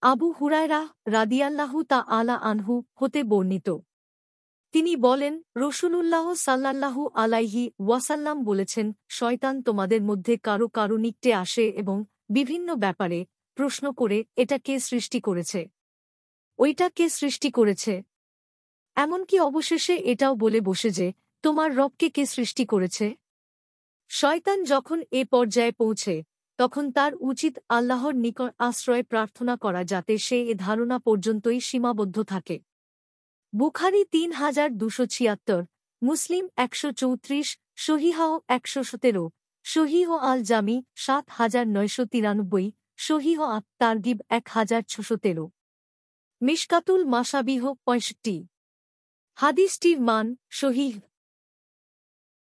আবু হুরায়রা রাদিয়াল্লাহু তাআলা আনহু হতে বর্ণিত। তিনি বলেন, রাসূলুল্লাহ সাল্লাল্লাহু আলাইহি ওয়াসাল্লাম বলেছেন, শয়তান তোমাদের মধ্যে কারো কারো নিকটে আসে এবং বিভিন্ন ব্যাপারে প্রশ্ন করে, এটা কে সৃষ্টি করেছে, ওইটা কে সৃষ্টি করেছে, এমনকি অবশেষে এটাও বলে বসে যে, তোমার রবকে কে সৃষ্টি করেছে। শয়তান যখন এ পর্যায়ে পৌঁছে, তখন তার উচিত আল্লাহর নিকট আশ্রয় প্রার্থনা করা, যাতে সে এ ধারণা পর্যন্তই সীমাবদ্ধ থাকে। বুখারী ৩২৭৬, মুসলিম ১৩৪, সহিহাহ ১১৭, সহিহ আল জামি ৭৯৯৯, সহিহ আত তারগিব ১৬১৩, মিশকাতুল মাসাবিহ ৬৫। হাদিসটির মান সহিহ।